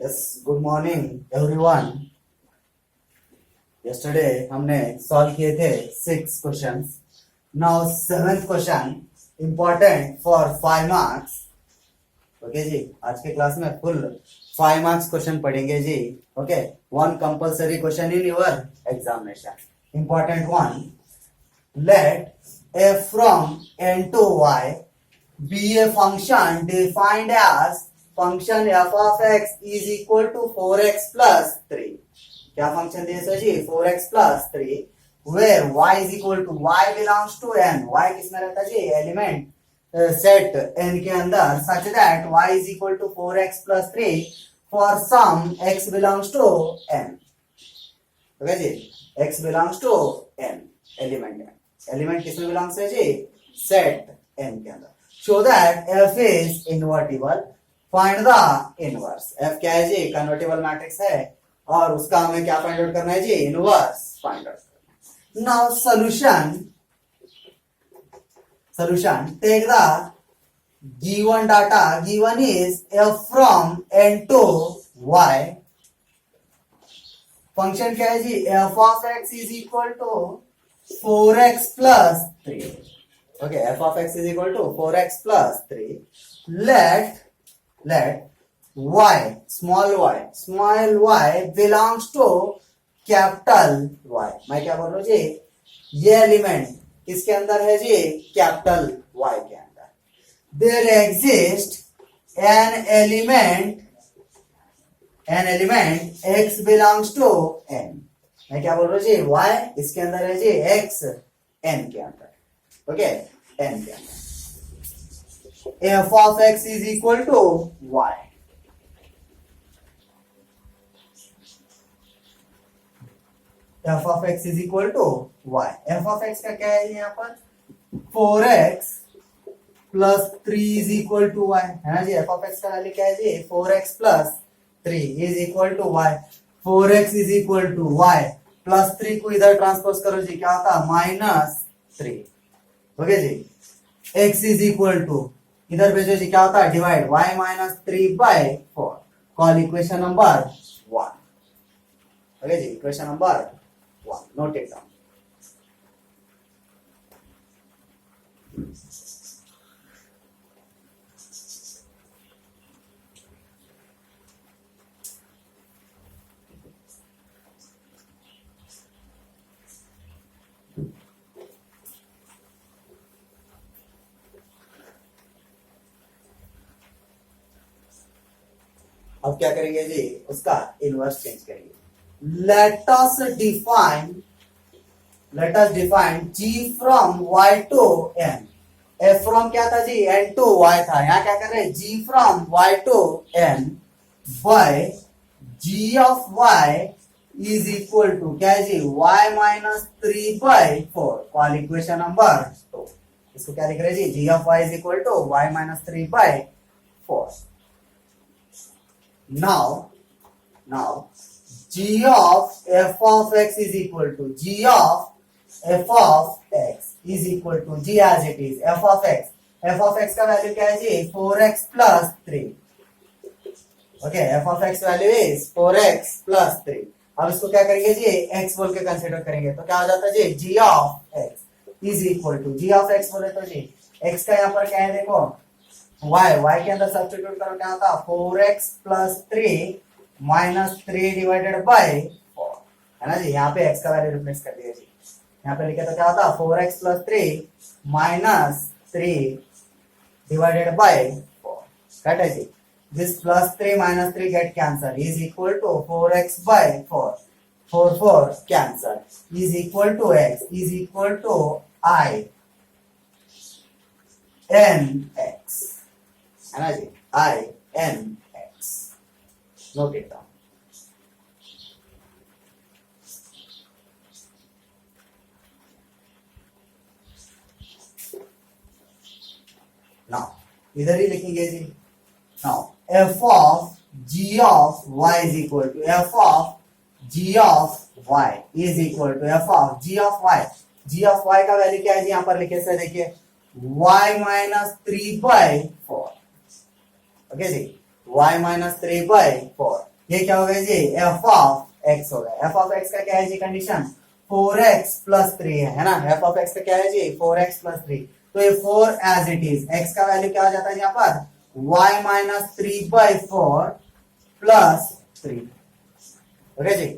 Yes, good morning everyone. Yesterday हमने solve किए थे 6 questions. Now 7th question important for 5 marks. Okay जी, आज के क्लास में फुल 5 मार्क्स क्वेश्चन पढ़ेंगे जी। Okay, one compulsory question in your examination. Important one, let f from n to y be a function defined as function f of x is equal to 4x plus 3। क्या function दिए sir ji? 4x plus 3 where y is equal to y belongs to n। y किसमें रहता है जी? Element set n के अंदर such that y is equal to 4x plus 3 for some x belongs to n। Okay जी, x belongs to n element है। Element किसमें belongs है जी? सेट n के अंदर। Show that f is invertible, find the inverse. f क्या है जी? Convertible matrix है और उसका हमें क्या फाइंड आउट करना है जी? इनवर्स फाइंड आउट करना है। Now solution take the given data. Given is f from n to y। Function क्या है जी? f of x is equal to 4x plus 3। Okay, f of x is equal to 4x plus 3. Let y, small y belongs to capital Y। मैं क्या बोल रहा हूँ जी? ये element किसके अंदर है जी? कैपिटल Y के अंदर। There exists an element x belongs to n। मैं क्या बोल रहा हूँ जी? y इसके अंदर है जी, x n के अंदर। ओके, n के अंदर f of x is equal to y। f of x is equal to y। f of x का क्या है यहाँ पर? 4x plus 3 is equal to y है ना जी। f of x का वैल्यू क्या है जी? 4x plus 3 is equal to y। 4x is equal to y plus 3 को इधर ट्रांसपोज करो जी, क्या होता है? -3। ओके जी, x इज इक्वल टू इधर भेजो जी, क्या होता है? Divide y -3/4। Call equation number 1। Okay जी, equation number 1 note it down. अब क्या करेंगे जी? उसका इनवर्स चेंज करेंगे। Let us define g from y to n। f from क्या था जी? n टू y था। यहाँ क्या कर रहे हैं? g from y to n by g of y is equal to क्या है जी? y -3/4। Call equation number 2। इसको क्या लिख रहे हैं जी? g of y is equal to y -3/4। Now g of f of x is equal to g of f of x is equal to g as it is f of x। f of x का value क्या है जी? 4x plus 3। Okay, f of x value is 4x plus 3। अब इसको क्या करेंगे जी? x बोल के consider करेंगे तो क्या हो जाता है जी? g of x is equal to g of x बोले तो जी x का यहाँ पर क्या है? देखो y के अंदर सब्स्टिट्यूट करो, क्या होता है? 4x plus 3 -3 डिवाइडेड बाय 4 है ना जी। यहाँ पे x का वैल्यू रिप्लेस कर दिया जी। यहाँ पे लिखे तो क्या होता है? 4x plus 3 -3 divided by 4। Cut है जी। This +3 -3 get cancel is equal to 4x by 4। 4 cancel is equal to x is equal to I n x है ना जी। I n x note it down. Now इधर ही लिखेंगे जी। Now f of g of y is equal to f of g of y is equal to f of g of y। g of y का value क्या है जी? यहाँ पर लिखे से देखिए y -3/4। ओके जी, y माइनस 3/4। ये क्या हो गया जी, एफ ऑफ एक्स हो गया। एफ ऑफ एक्स का क्या है जी कंडीशन, 4x प्लस 3 है ना। एफ ऑफ एक्स का क्या है जी, 4x प्लस 3। तो ये 4 एज इट इज, एक्स का वैल्यू क्या हो जाता है यहाँ पर, y माइनस 3/4 प्लस 3। ओके जी,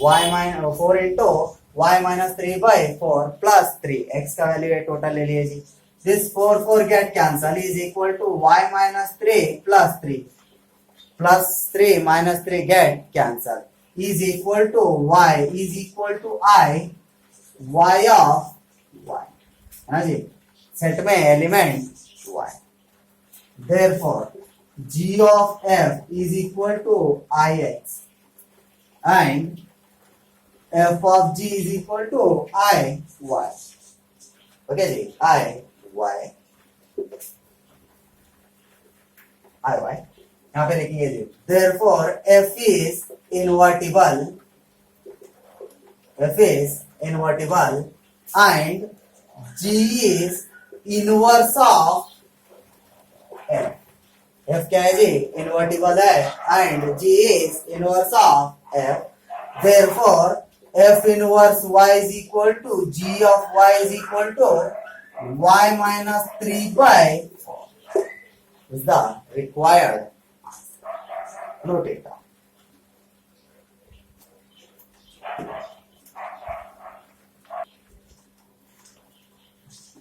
y minus 4 into y minus 3/4 plus 3, x का वैल्यू है टोटल ले लिए जी। This 4 get cancel is equal to y minus 3 plus 3 plus 3 minus 3 get cancel is equal to y is equal to I y of y है ना जी, set में element y। therefore g of f is equal to ix and f of g is equal to I y। Okay जी, I y यहाँ पे लिखेंगे जी, therefore f is invertible and g is inverse of f। f क्या है जी, invertible है and g is inverse of f। therefore f inverse y is equal to g of y is equal to y minus 3/4 is the required। Note it down।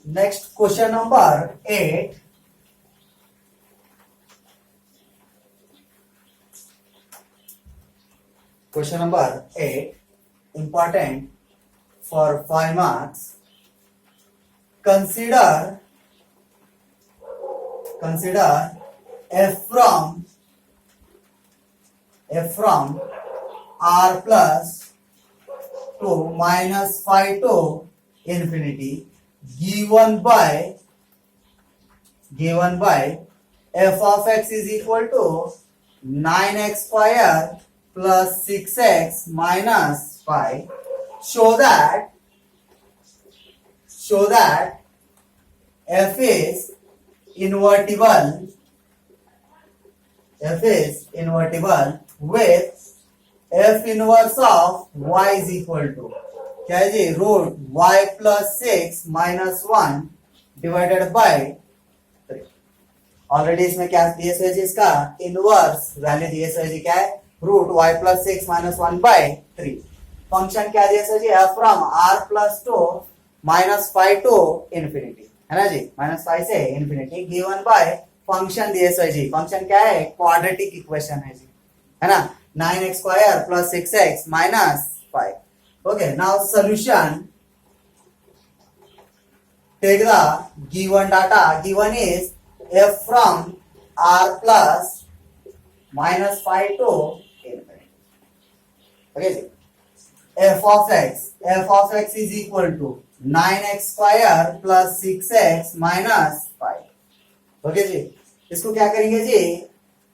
Next question number 8। Question number 8 important for 5 marks। Consider f from r plus to minus 5 to infinity given by f of x is equal to 9x square plus 6x minus 5। show that f is invertible with f inverse of y is equal to क्या है जी, root y plus 6 minus 1 divided by 3। Already इसमें क्या दिए so जी, इसका inverse value दिए so जी, क्या है, root y plus 6 minus 1 by 3। Function क्या दिए सो जी, f फ्रॉम r plus to minus 5 to infinity है ना जी, माइनस 5 से इन्फिनिटी गिवन बाय फंक्शन दिए सो जी। फंक्शन क्या है, क्वाड्रेटिक इक्वेशन है जी, है ना, 9x square plus 6x minus 5। okay, now solution, take the given data, given is f from r plus minus 5 to infinity। okay ji, f of x is equal to 9x square plus 6x minus 5। okay जी, इसको क्या करेंगे जी,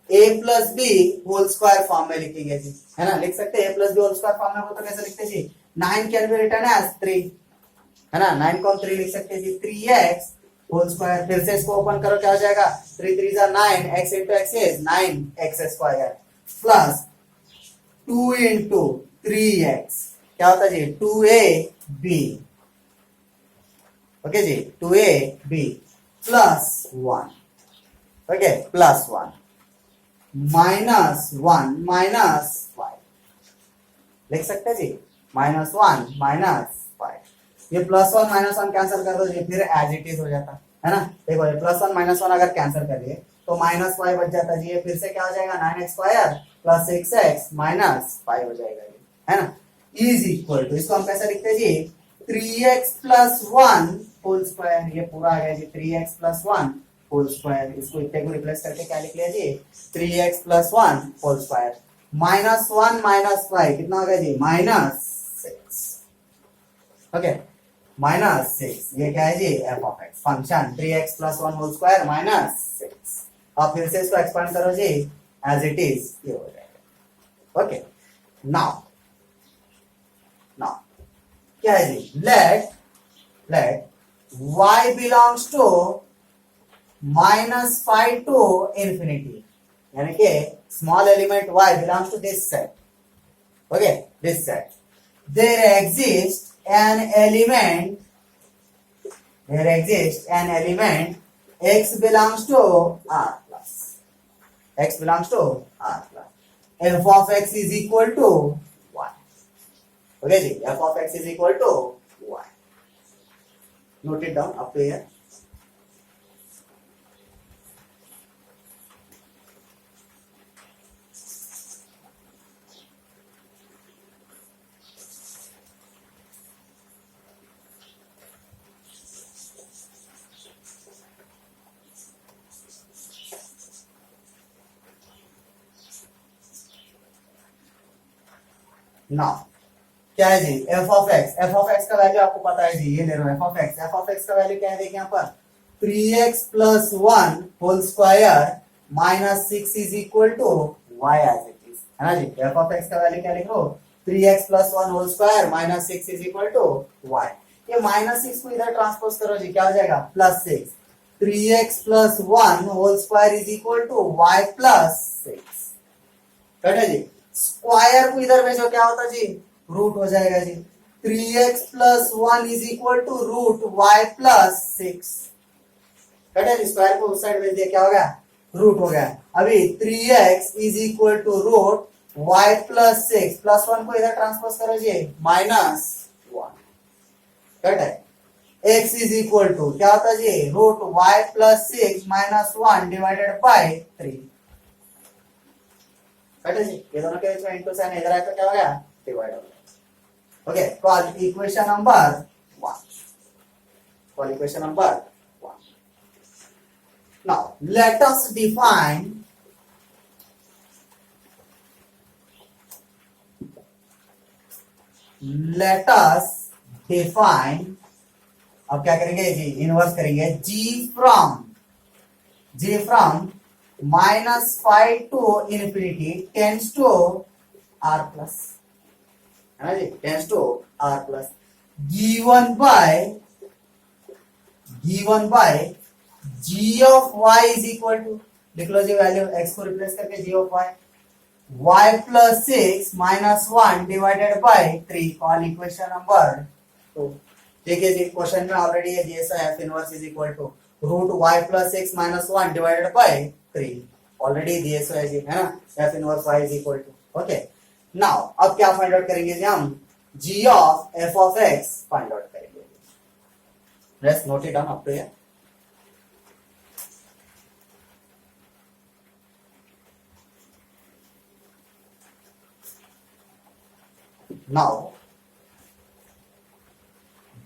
a plus b whole square form में लिखेंगे जी, है ना, लिख सकते हैं a plus b whole square form में हो तो कैसे लिखते हैं जी, 9 कैन बी रिटन एज 3 है ना, 9 को हम 3 लिख सकते हैं जी, 3x होल स्क्वायर। फिर से इसको ओपन करो, क्या हो जाएगा, 3 3 जा 9, x into x is 9x square plus 2 into 3x क्या होता है जी, 2ab। ओके जी, 2ab plus 1, okay plus 1 minus 1 minus 5 लिख सकते हैं जी, माइनस 1 माइनस 5। ये प्लस 1 माइनस 1 कैंसिल कर दो जी, फिर एज इट इज हो जाता है ना। देखो ये प्लस 1 माइनस 1 अगर कैंसिल करिए तो माइनस 5 बच जाता जी, ये फिर से क्या हो जाएगा, 9x square plus 6x minus 5 हो जाएगा जी, है ना, इज इक्वल टू, इसको हम कैसे लिखते हैं जी, 3x प्लस 1 होल स्क्वायर। ये पूरा आ गया जी, 3x प्लस 1 होल स्क्वायर। इसको इतने को रिप्लेस करके क्या लिख लिया जी, 3x plus 1 whole square minus 1 minus 5 कितना हो गया जी, माइनस 6। ओके, माइनस 6, ये क्या है जी, f of x function 3x plus 1 whole square minus 6। अब फिर से इसको एक्सपांड करो जी, एज इट इज ये हो जाएगा। ओके, नाउ क्या है जी, let y belongs to minus 5 to infinity. यानी कि small element y belongs to this set. Okay, this set. There exists an element x belongs to r plus. X belongs to r plus. F of x is equal to y. Okay, ji, f of x is equal to y. Note it down up to here. Now क्या है जी f of x का value आपको पता है जी, ये ले रहा हूं f ऑफ x का वैल्यू क्या है देखिए यहाँ पर 3x plus 1 whole square minus 6 is equal to y as it is, है ना जी। f ऑफ x का वैल्यू क्या लिख लो 3x plus 1 whole square minus 6 is equal to y। ये माइनस 6 को इधर ट्रांसपोज करो जी, क्या हो जाएगा plus 6। 3x plus 1 whole square is equal to y plus 6, cut है जी। स्क्वायर को इधर भेजो क्या होता जी, रूट हो जाएगा जी। 3x plus 1 is equal to root y plus 6, cut है जी। स्क्वायर को उस साइड भेज दिया, क्या हो गया रूट हो गया। अभी 3x is equal to root y plus 6 plus 1 को इधर ट्रांसपोज करो जी माइनस 1, कट है। x इज इक्वल टू क्या होता है जी root y plus 6 minus 1 divided by 3, cut है जी। ये दोनों के बीच में इनटू साइन इधर आया तो क्या हो गया डिवाइड हो गया। Okay, call equation number 1, call equation number 1। Now let us define अब क्या करेंगे जी इनवर्स करेंगे g from -5 to infinity tends to r plus, है ना जी, tends to r plus given by g of y is equal to, लिख लो जी value x को replace करके g of y plus 6 minus 1 divided by 3, call equation number 2। देखिए जी question में already है जैसा f inverse is equal to root y plus 6 minus 1 divided by 3, already दिए सो है जी, है ना। f inverse y is equal to, okay. Now अब क्या फाइंड आउट करेंगे जी हम g of f of x find out करेंगे। Let's note it down up to here. Now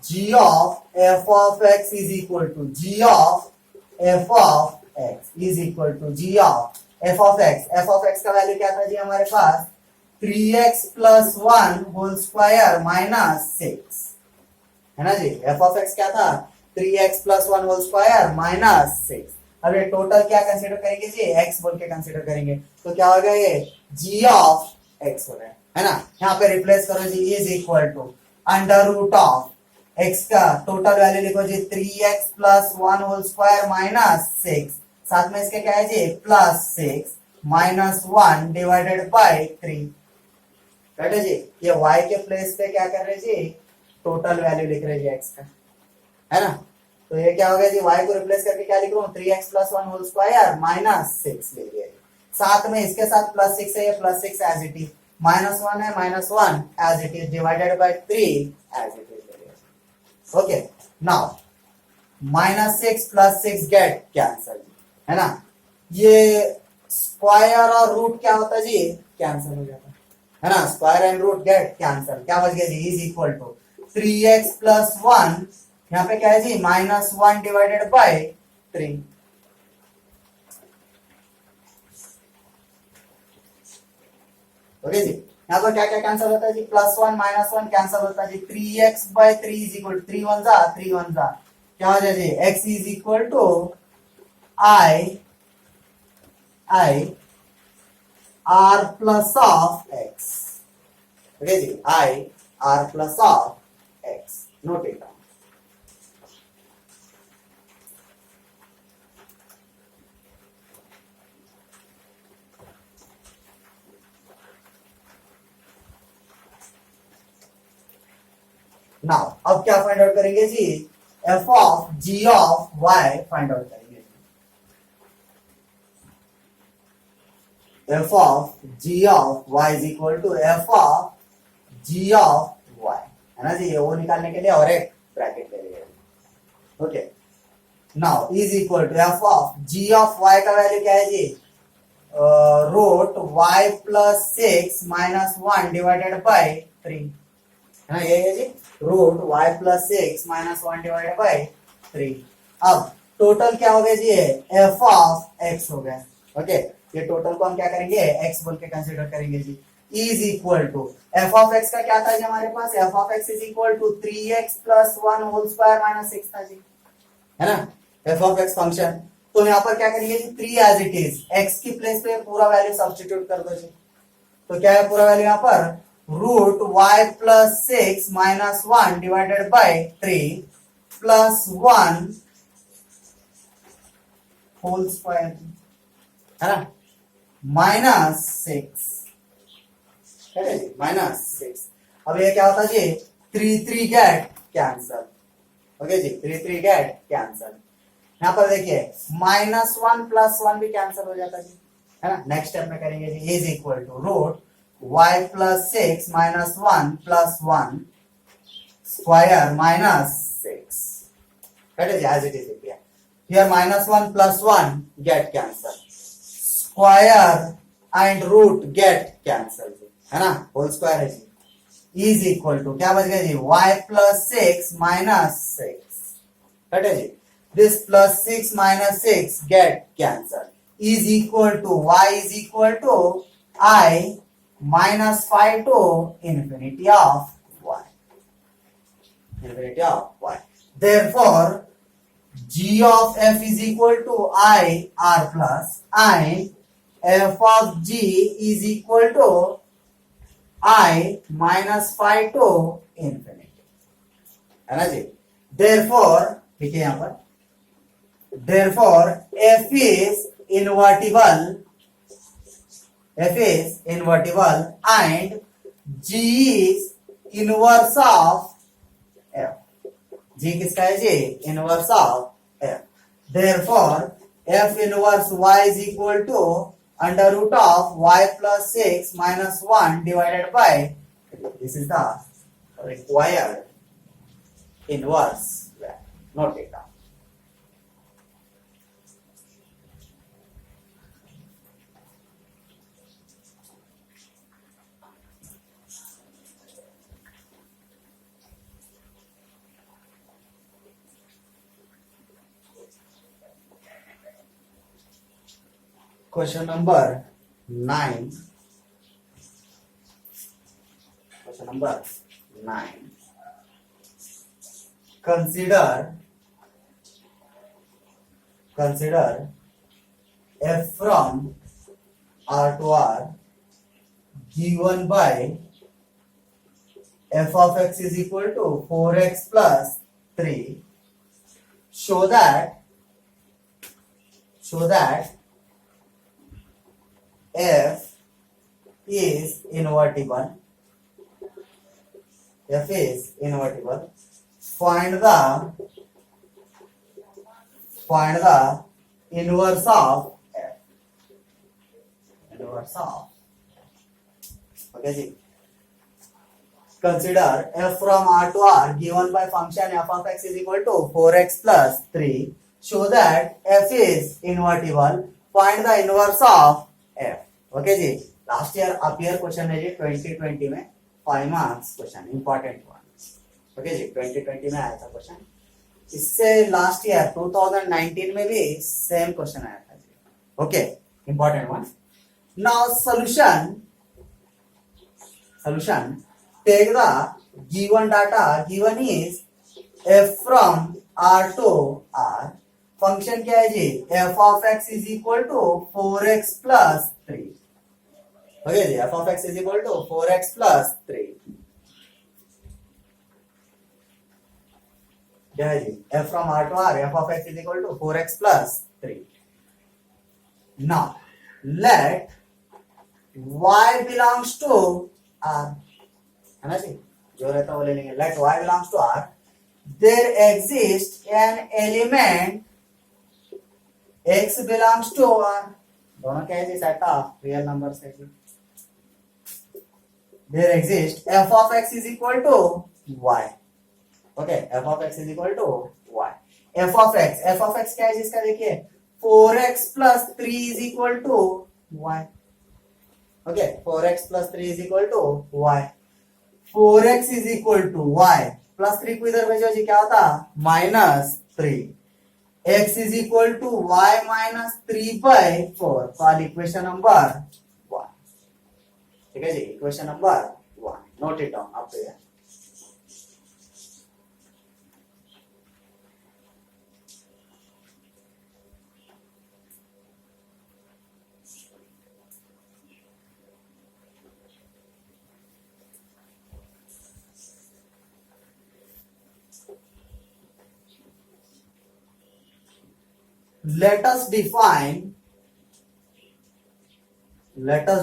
g of f of x is equal to g of f of x is equal to g of f of x। f of x का value क्या था जी हमारे पास 3x plus 1 whole square minus 6, है ना जी। f of x क्या था 3x plus 1 whole square minus 6। अब ये टोटल क्या कंसीडर करेंगे जी x बोल के कंसीडर करेंगे, तो क्या होगा ये g of x हो रहा है ना। यहाँ पे रिप्लेस करो जी is equal to under root of x का टोटल वैल्यू लिखो जी 3x plus 1 whole square minus 6, साथ में इसके क्या है जी plus 6 minus 1 divided by 3, right है जी। ये y के प्लेस पे क्या कर रहे जी टोटल वैल्यू लिख रहे जी x का, है ना। तो ये क्या हो गया जी y को रिप्लेस करके क्या लिख रहा हूँ 3x plus 1 whole square minus 6 लिख दिया। साथ में इसके साथ प्लस 6 है, ये plus 6 as it is, minus 1 है minus 1 as it is divided by 3 as it is. Okay, now minus 6 plus 6 get cancel, है ना। ये स्क्वायर और रूट क्या होता है जी कैंसल हो जाता है ना। Square and root get cancel, क्या बच गया जी is equal to 3x plus 1, यहाँ पे क्या है जी माइनस 1 डिवाइडेड बाय 3, ओके जी। यहाँ पर क्या क्या कैंसिल होता है जी प्लस 1 माइनस 1 कैंसिल होता है जी। 3x by 3 इज इक्वल 3 1 जा 3 1 जा, क्या हो जाए जी x is equal to i r plus of x, okay जी i r plus of x। Note it down. Now अब क्या फाइंड आउट करेंगे जी, f of g of y find out करेंगे। F of g of y is equal to f of g of y, है ना जी, ये वो निकालने के लिए और एक ब्रैकेट ले लेंगे। Okay, now is equal to f of g of y का वैल्यू क्या है जी, root y plus 6 minus 1 divided by 3, है ना, ये है जी, root y plus 6 minus 1 divided by 3। अब टोटल क्या हो गया जी, एफ ऑफ एक्स हो गया। ओके, ये टोटल को हम क्या करेंगे, एक्स बोल के कंसीडर करेंगे जी, is equal to f of x का क्या था जी हमारे पास, f of x is equal to 3x plus 1 whole square minus 6 था जी, है ना, एफ ऑफ एक्स फंक्शन। तो यहाँ पर क्या करेंगे जी, 3 एज इट इज, एक्स की प्लेस पे पूरा वैल्यू सब्स्टिट्यूट कर दो जी। तो क्या है पूरा वैल्यू यहाँ पर, root y plus 6 minus 1 divided by 3 plus 1 whole square, है ना, माइनस 6, माइनस 6। अब ये क्या होता है जी, 3 गेट कैंसल। ओके जी, 3 गेट कैंसल। यहाँ पर देखिए माइनस 1 प्लस 1 भी कैंसल हो जाता जी, है ना। नेक्स्ट स्टेप में करेंगे जी, is equal to root y plus 6 minus 1 plus 1 square minus 6, that is as it is here. Here minus 1 plus 1 get cancel. Square and root get cancel, है ना, होल स्क्वायर है जी, इज इक्वल टू क्या बच गया जी, y plus 6 minus 6, है जी, this plus 6 minus 6 get cancel, is equal to y is equal to I minus 5 to infinity of y, infinity of y. Therefore, g of f is equal to I r plus and f of g is equal to I minus 5 to infinity, है ना जी। Therefore, ठीक है यहाँ पर, therefore f is invertible and g is inverse of f, g किसका है जी, inverse of f। Therefore f inverse y is equal to under root of y plus 6 minus 1 divided by 3. This is the required inverse value. Note it down. Question number 9. Question number 9. Consider f from R to R given by f of x is equal to 4x plus 3. Show that f is invertible. Find the inverse of f. Okay जी. Consider f from R to R given by function f of x is equal to 4x plus 3. Show that f is invertible. Find the inverse of f. Okay जी, last year appear question है जी 2020 में, 5 marks question, important one. Okay जी, 2020 में आया था question. इससे last year 2019 में भी सेम क्वेश्चन आया था जी। Okay, important one. Now solution, take the given data, given is f from R to R। Function क्या है जी, f of x is equal to 4x plus 3। Okay जी, f of x is equal to 4x plus 3। क्या है जी, f from R to R, f of x is equal to 4x plus 3। Now let y belongs to R, है ना जी, जो रहता है वो ले लेंगे. Let y belongs to R. There exists an element x belongs to R. दोनों क्या है जी? सेट ऑफ रियल नंबर्स है जी. There exists f of x is equal to y. Okay, f of x is equal to y. f of x क्या है जिसका? देखिए 4x plus 3 is equal to y. Okay, 4x plus 3 is equal to y. 4x is equal to y plus 3 को इधर भेजो जी, क्या होता? -3. x is equal to y minus 3 by 4. Call equation number 1. ठीक है जी, equation number 1. Note it down आप. Let us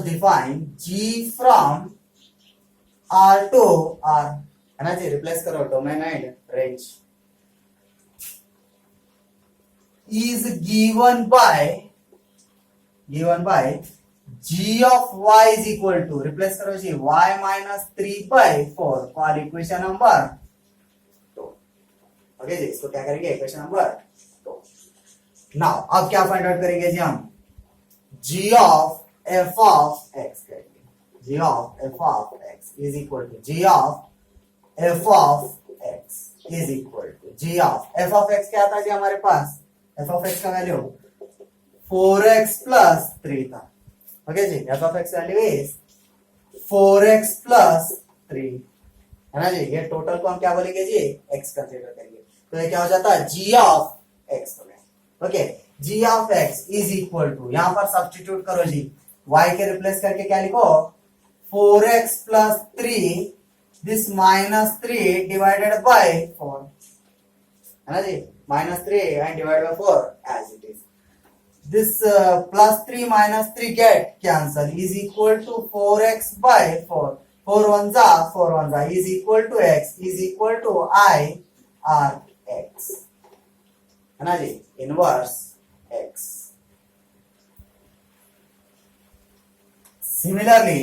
define G from R to R. है ना जी? रिप्लेस करो domain and range. Is given by G of y is equal to, replace करो जी, y minus 3 by 4. Call equation number 2. Okay जी, इसको क्या करेंगे? Equation number 2. नाउ अब क्या फाइंड आउट करेंगे जी? हम g of f of x करेंगे. g of f of x is equal to g of f of x is equal to g of f of x क्या था जी हमारे पास? f of x का वैल्यू 4x plus 3 था. Okay जी, f of x value is 4x plus 3 है ना जी. ये टोटल को हम क्या बोलेंगे जी? x कंसीडर करेंगे. तो ये क्या हो जाता है? g of x हो गया. Okay, g of x is equal to, यहां पर सब्स्टिट्यूट करो जी, y के रिप्लेस करके क्या लिखो? 4x plus 3 this -3 divided by 4 है ना जी. -3 and divide by 4 as it is. This +3 -3 get cancel is equal to 4x by 4. 4 1 जा is equal to x is equal to I R x है ना जी. Inverse x. Similarly,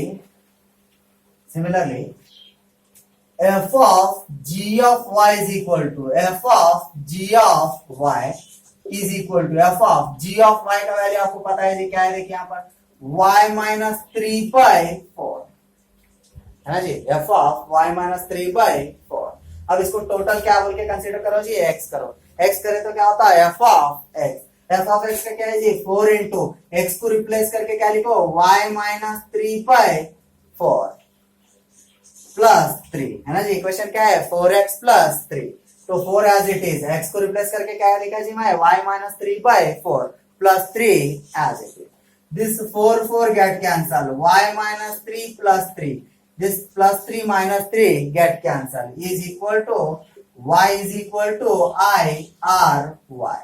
f of g of y is equal to f of g of y is equal to f of g of y का value आपको पता है जी, क्या है? देखिए यहाँ पर y minus 3 by 4 है ना जी. f of y minus 3 by 4. अब इसको टोटल क्या बोल के कंसीडर करो जी? x करो. x करे तो क्या होता है? f of x. f of x का क्या है जी? 4 इंटू x को रिप्लेस करके क्या लिखो? y minus 3 by 4 प्लस 3 है ना जी. इक्वेशन क्या है? 4x plus 3. तो 4 एज इट इज, x को रिप्लेस करके क्या लिखा जी मैं? y minus 3 by 4 plus 3 as it is. This 4 get cancel, y minus 3 plus 3. This plus 3 minus 3 get cancelled is equal to y is equal to I R y.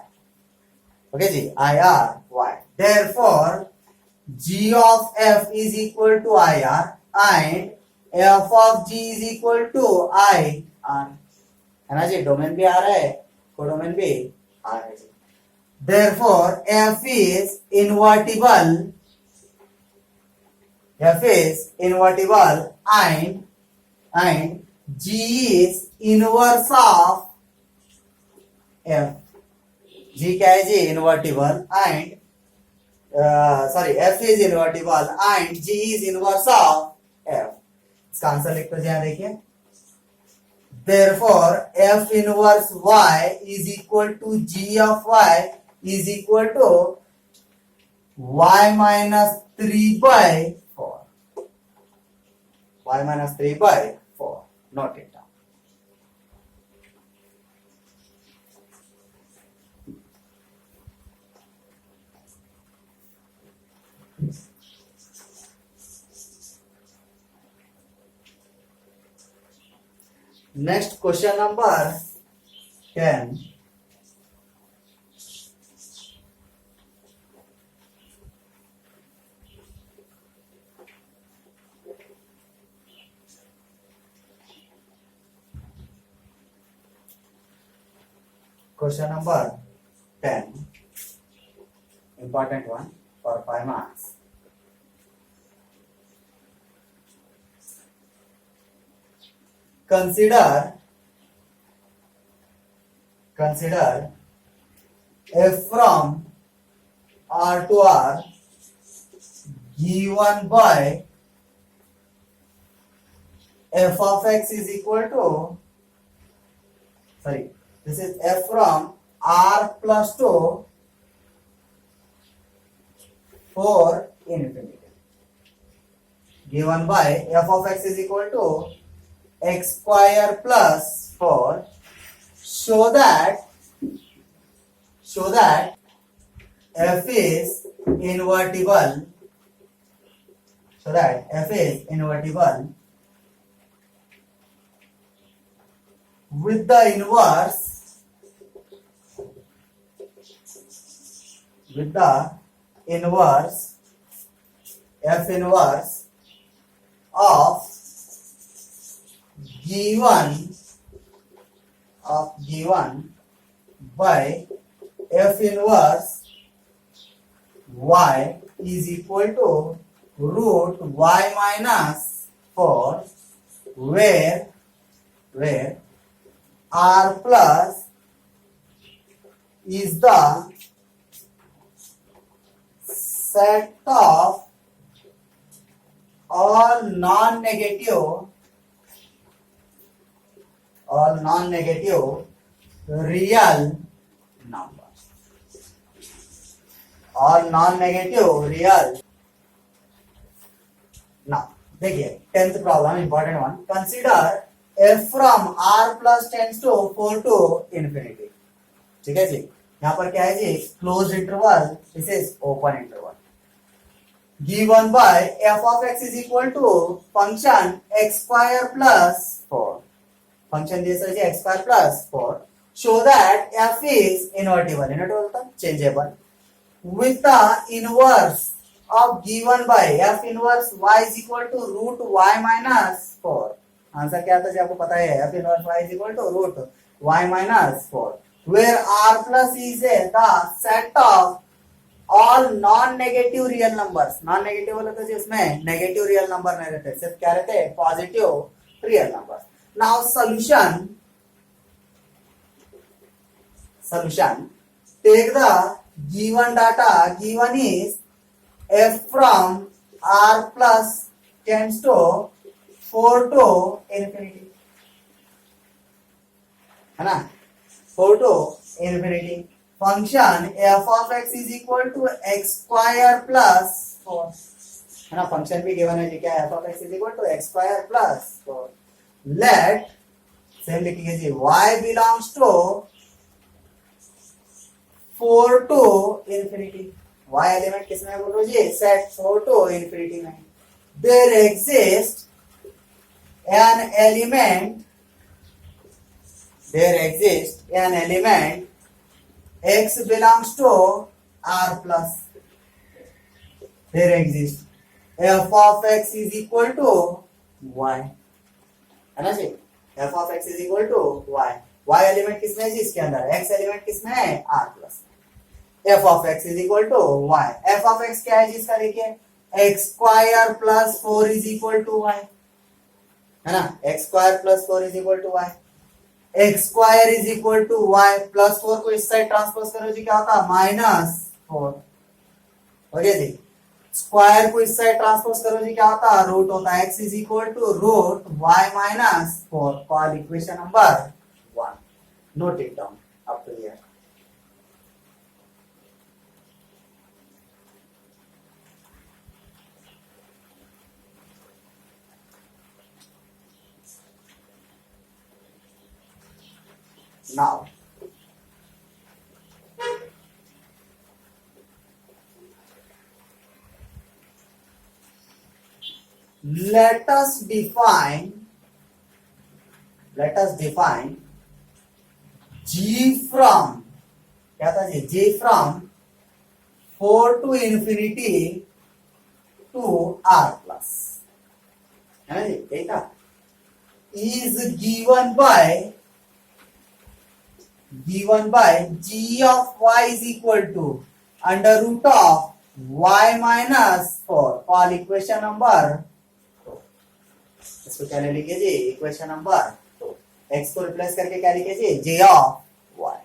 Okay जी, I R y. Therefore g of f is equal to I R and f of g is equal to I R है ना जी. Domain भी आ रहा है, codomain भी आ रहा है जी. Therefore f is invertible and g is inverse of f. g क्या है जी? Invertible and f is invertible and g is inverse of f. इसका आंसर लिखते हैं यहाँ देखिए. Therefore f inverse y is equal to g of y is equal to y minus 3 by 4. y minus 3 by 4. Note it down. Next question number 10. Question number 10, important one for 5 marks. Consider f from R to R given by f of x is equal to, this is f from R plus 2 for infinity, given by f of x is equal to x square plus 4, so that f is invertible, with the inverse f inverse of given by f inverse y is equal to root y minus 4, where r plus is the set of all non-negative real numbers. Now देखिए 10th problem important one. Consider f from r plus tends to 4 to infinity. ठीक है जी. यहाँ पर क्या है जी, close interval, this is open interval, given by f of x is equal to function x square plus 4. Function दिया sir ji x square plus 4. Show that f is invertible मतलब changeable with the inverse of given by f inverse y is equal to root y minus 4. Answer क्या था जी, आपको पता है, f inverse y is equal to root y minus 4, where r plus is the set of all non-negative real numbers. non-negative बोले तो जी उसमें negative real number नहीं रहते, सिर्फ क्या रहते, positive real number. Now solution, take the given data. Given is f from r plus tends to 4 to infinity, है ना, 4 to infinity. Function f of x is equal to x square plus 4, है ना, function भी given है जी, क्या f of x is equal to x square plus 4. Let same लिखेंगे जी, y belongs to 4 to infinity. y element किसमें है बोलो जी, सेट 4 to infinity में. There exists an element x belongs to r plus. There exists f of x is equal to y, है ना जी, f of x is equal to y. y element किसमें है जी, इसके अंदर. x एलिमेंट किसमें है, r plus. f of x is equal to y. f of x क्या है जी इसका, देखिए x square plus 4 is equal to y, है ना, x square plus 4 is equal to y. x square is equal to y plus 4 को इस side transpose करो जी, क्या होता है, -4. ओके जी, स्क्वायर को इस साइड ट्रांसपोज करो जी, क्या होता है, रूट होता है. x is equal to root y minus 4. Call equation number 1. Note it down up to here. Now, let us define g from, क्या था जी, g from 4 to infinity to r plus, है ना जी, यही था, is given by given by g of y is equal to under root of y minus 4. Call equation number 2. इसको क्या ले लीजिए जी, इक्वेशन नंबर 2. x को रिप्लेस करके क्या लिखिए जी, j of y.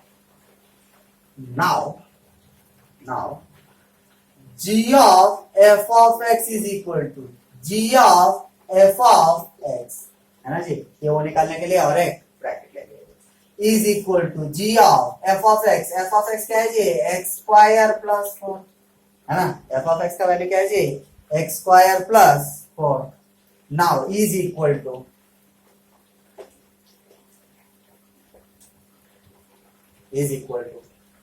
Now g of f of x is equal to g of f of x, है ना जी. ये वो निकालने के लिए और एक ब्रैकेट लेंगे, is equal to g of f of x. F of x क्या है जी, एक्स स्क्वायर प्लस 4, है ना. एफ ऑफ एक्स का वैल्यू क्या है जी, x square plus 4. Now is equal to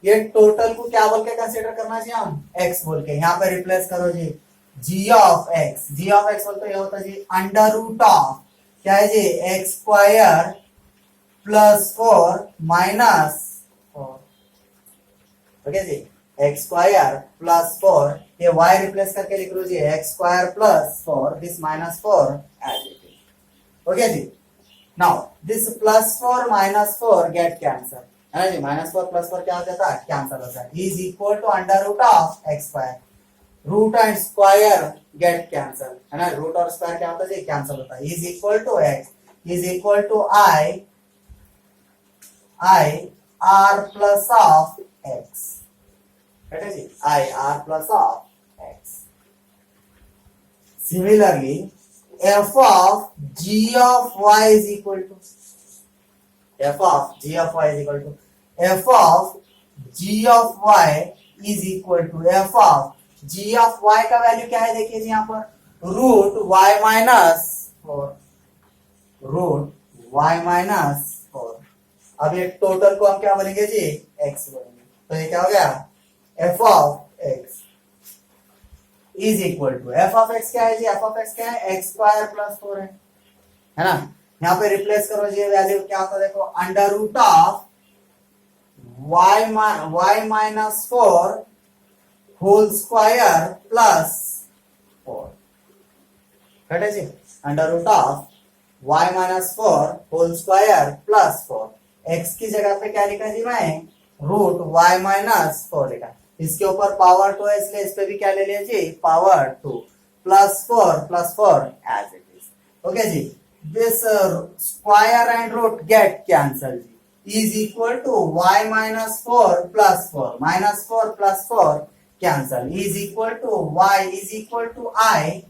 ये टोटल को क्या बोल के कंसीडर करना चाहिए हम, x बोल के. यहाँ पे रिप्लेस करो जी, g of x. g of x बोलते ये होता है जी अंडर रूट ऑफ क्या है जी, x square plus 4 minus 4. Okay जी, एक्स स्क्वायर प्लस 4. ये y रिप्लेस करके लिख लो जी, x square plus 4, this minus 4 as it is. Okay जी. Now this plus 4 minus 4 get cancel, है ना जी. माइनस 4 प्लस 4 क्या हो जाता है, कैंसल होता है. Is equal to under root of x square. Root and square get cancel, है ना. रूट और स्क्वायर क्या होता है जी, कैंसल होता है. Is equal to x is equal to I R plus of x, है जी, I R plus of x. Similarly f of g of y is equal to f of g of y is equal to f of g of y is equal to f of g of y का value क्या है देखिए जी, यहाँ पर root y minus 4. Root y minus 4. अब ये total को हम क्या बोलेंगे जी, x बोलेंगे. तो ये क्या हो गया, f of x is equal to f of x क्या है जी, f of x क्या है, x स्क्वायर प्लस 4 है ना. यहाँ पे रिप्लेस करो जी, वैल्यू क्या होता है देखो, under root of y minus 4 whole square plus 4, है जी. Under root of y minus 4 whole square plus 4. x की जगह पे क्या लिखा जी, मैं रूट y माइनस 4 लिखा. इसके ऊपर पावर 2 है, इसलिए इस पे भी क्या ले लिया जी, power 2 plus 4 as it is. Okay जी. This square and root get cancelled. Is equal to y minus 4 plus 4. Minus 4 plus 4 cancel. Is equal to y is equal to I